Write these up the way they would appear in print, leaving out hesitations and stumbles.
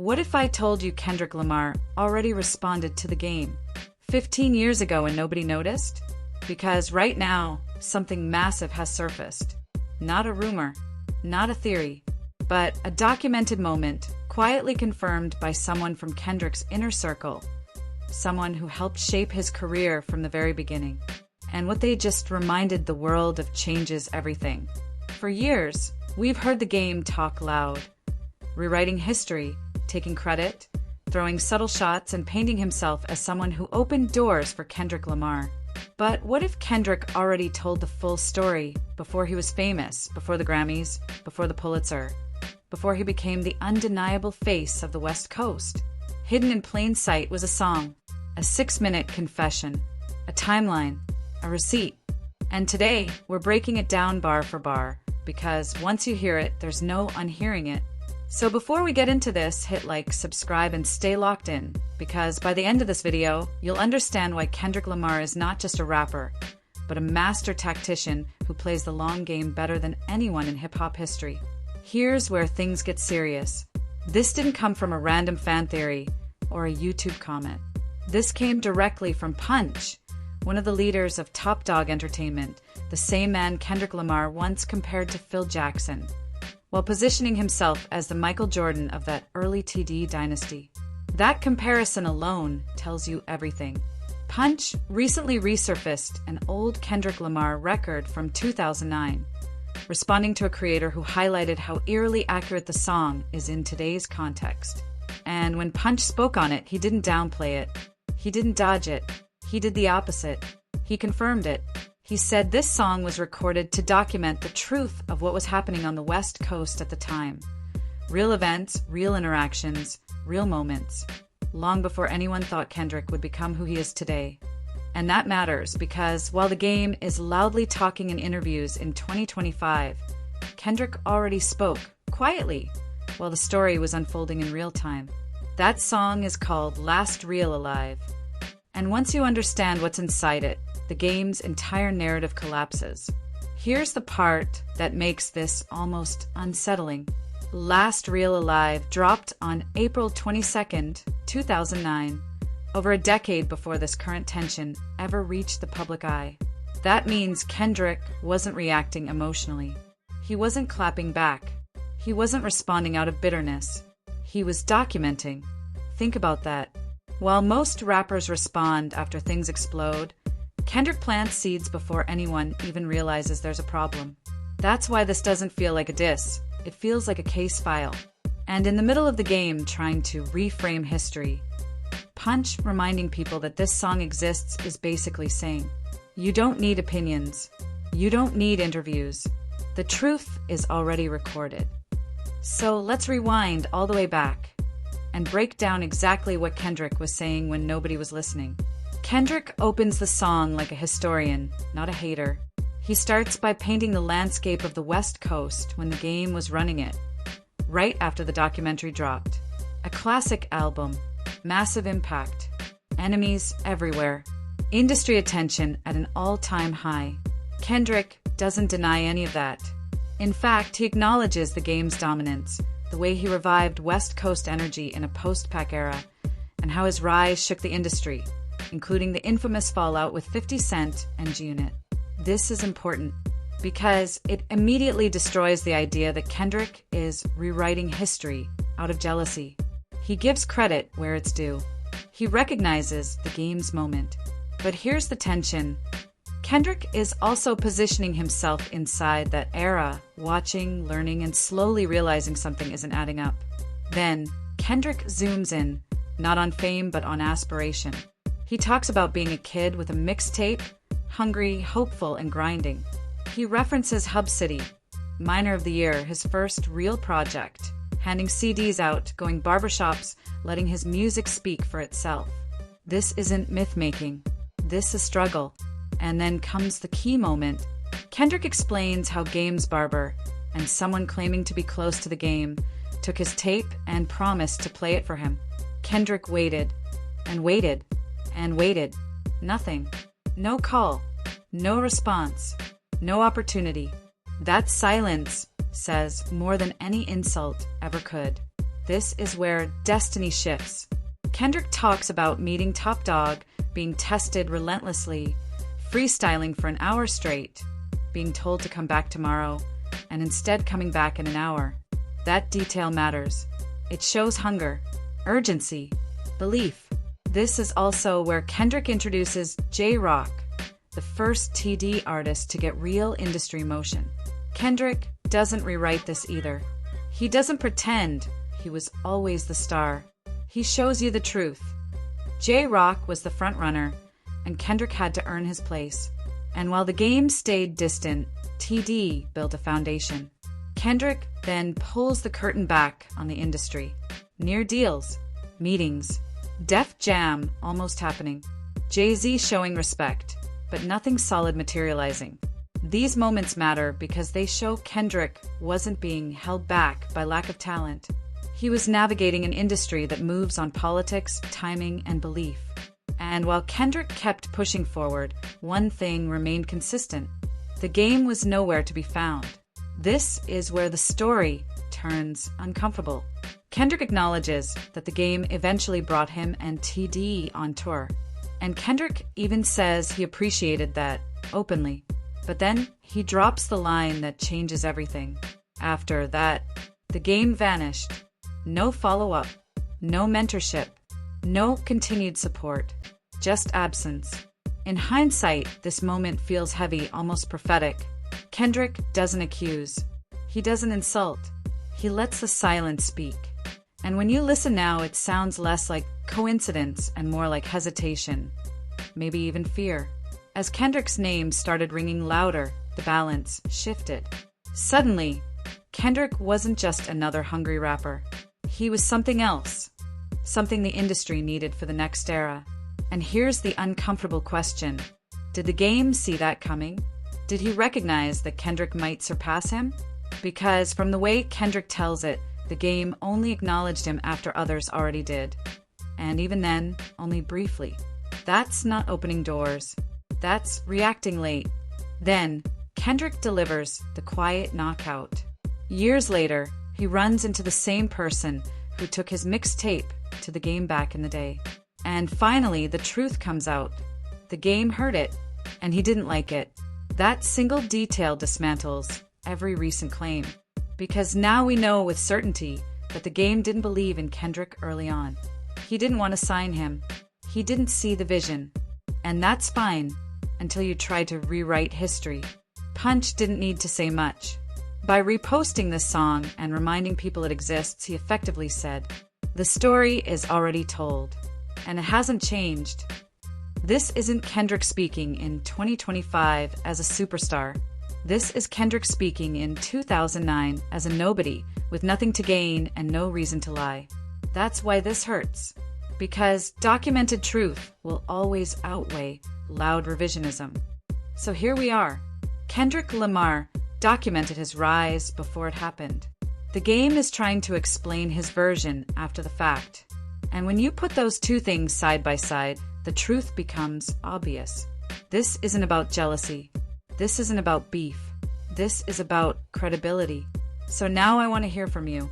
What if I told you Kendrick Lamar already responded to the game 15 years ago and nobody noticed? Because right now, something massive has surfaced. Not a rumor, not a theory, but a documented moment quietly confirmed by someone from Kendrick's inner circle, someone who helped shape his career from the very beginning. And what they just reminded the world of changes everything. For years, we've heard the game talk loud, rewriting history, taking credit, throwing subtle shots, and painting himself as someone who opened doors for Kendrick Lamar. But what if Kendrick already told the full story before he was famous, before the Grammys, before the Pulitzer, before he became the undeniable face of the West Coast? Hidden in plain sight was a song, a 6-minute confession, a timeline, a receipt. And today, we're breaking it down bar for bar, because once you hear it, there's no unhearing it. So before we get into this, hit like, subscribe, and stay locked in, because by the end of this video, you'll understand why Kendrick Lamar is not just a rapper, but a master tactician who plays the long game better than anyone in hip-hop history. Here's where things get serious. This didn't come from a random fan theory or a YouTube comment. This came directly from Punch, one of the leaders of Dawg Entertainment, the same man Kendrick Lamar once compared to Phil Jackson, while positioning himself as the Michael Jordan of that early TD dynasty. That comparison alone tells you everything. Punch recently resurfaced an old Kendrick Lamar record from 2009, responding to a creator who highlighted how eerily accurate the song is in today's context. And when Punch spoke on it, he didn't downplay it. He didn't dodge it. He did the opposite. He confirmed it. He said this song was recorded to document the truth of what was happening on the West Coast at the time. Real events, real interactions, real moments, long before anyone thought Kendrick would become who he is today. And that matters because while the game is loudly talking in interviews in 2025, Kendrick already spoke, quietly, while the story was unfolding in real time. That song is called Last Reel Alive. And once you understand what's inside it, the game's entire narrative collapses. Here's the part that makes this almost unsettling. Last Reel Alive dropped on April 22nd, 2009, over a decade before this current tension ever reached the public eye. That means Kendrick wasn't reacting emotionally. He wasn't clapping back. He wasn't responding out of bitterness. He was documenting. Think about that. While most rappers respond after things explode, Kendrick plants seeds before anyone even realizes there's a problem. That's why this doesn't feel like a diss. It feels like a case file. And in the middle of the game, trying to reframe history, Punch reminding people that this song exists is basically saying, you don't need opinions. You don't need interviews. The truth is already recorded. So let's rewind all the way back and break down exactly what Kendrick was saying when nobody was listening. Kendrick opens the song like a historian, not a hater. He starts by painting the landscape of the West Coast when the game was running it, right after the documentary dropped. A classic album, massive impact, enemies everywhere, industry attention at an all-time high. Kendrick doesn't deny any of that. In fact, he acknowledges the game's dominance, the way he revived West Coast energy in a post-Pac era, and how his rise shook the industry, including the infamous fallout with 50 Cent and G-Unit. This is important because it immediately destroys the idea that Kendrick is rewriting history out of jealousy. He gives credit where it's due. He recognizes the game's moment. But here's the tension. Kendrick is also positioning himself inside that era, watching, learning, and slowly realizing something isn't adding up. Then, Kendrick zooms in, not on fame but on aspiration. He talks about being a kid with a mixtape, hungry, hopeful, and grinding. He references Hub City, Minor of the Year, his first real project, handing CDs out, going barbershops, letting his music speak for itself. This isn't myth-making. This is struggle. And then comes the key moment. Kendrick explains how Game's barber, and someone claiming to be close to the game, took his tape and promised to play it for him. Kendrick waited, and waited, and waited. Nothing. No call. No response. No opportunity. That silence says more than any insult ever could. This is where destiny shifts. Kendrick talks about meeting Top Dawg, being tested relentlessly, freestyling for an hour straight, being told to come back tomorrow, and instead coming back in an hour. That detail matters. It shows hunger, urgency, belief. This is also where Kendrick introduces J-Rock, the first TD artist to get real industry motion. Kendrick doesn't rewrite this either. He doesn't pretend he was always the star. He shows you the truth. J-Rock was the front runner, and Kendrick had to earn his place. And while the game stayed distant, TD built a foundation. Kendrick then pulls the curtain back on the industry. Near deals, meetings, Def Jam almost happening, Jay-Z showing respect, but nothing solid materializing. These moments matter because they show Kendrick wasn't being held back by lack of talent. He was navigating an industry that moves on politics, timing, and belief. And while Kendrick kept pushing forward, one thing remained consistent. The game was nowhere to be found. This is where the story turns uncomfortable. Kendrick acknowledges that the game eventually brought him and TD on tour. And Kendrick even says he appreciated that, openly. But then he drops the line that changes everything. After that, the game vanished. No follow-up, no mentorship, no continued support, just absence. In hindsight, this moment feels heavy, almost prophetic. Kendrick doesn't accuse. He doesn't insult. He lets the silence speak. And when you listen now, it sounds less like coincidence and more like hesitation, maybe even fear. As Kendrick's name started ringing louder, the balance shifted. Suddenly, Kendrick wasn't just another hungry rapper. He was something else, something the industry needed for the next era. And here's the uncomfortable question. Did the game see that coming? Did he recognize that Kendrick might surpass him? Because from the way Kendrick tells it, the game only acknowledged him after others already did. And even then, only briefly. That's not opening doors. That's reacting late. Then, Kendrick delivers the quiet knockout. Years later, he runs into the same person who took his mixtape to the game back in the day. And finally, the truth comes out. The game heard it, and he didn't like it. That single detail dismantles every recent claim. Because now we know with certainty that the game didn't believe in Kendrick early on. He didn't want to sign him. He didn't see the vision. And that's fine, until you try to rewrite history. Punch didn't need to say much. By reposting this song and reminding people it exists, he effectively said, "The story is already told, and it hasn't changed." This isn't Kendrick speaking in 2025 as a superstar. This is Kendrick speaking in 2009 as a nobody with nothing to gain and no reason to lie. That's why this hurts. Because documented truth will always outweigh loud revisionism. So here we are. Kendrick Lamar documented his rise before it happened. The game is trying to explain his version after the fact. And when you put those two things side by side, the truth becomes obvious. This isn't about jealousy. This isn't about beef. This is about credibility. So now I want to hear from you.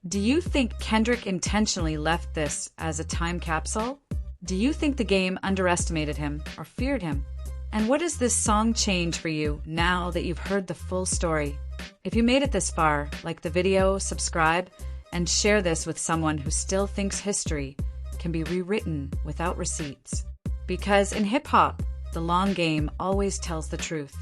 Do you think Kendrick intentionally left this as a time capsule? Do you think the game underestimated him or feared him? And what does this song change for you now that you've heard the full story? If you made it this far, like the video, subscribe, and share this with someone who still thinks history can be rewritten without receipts. Because in hip-hop, the long game always tells the truth.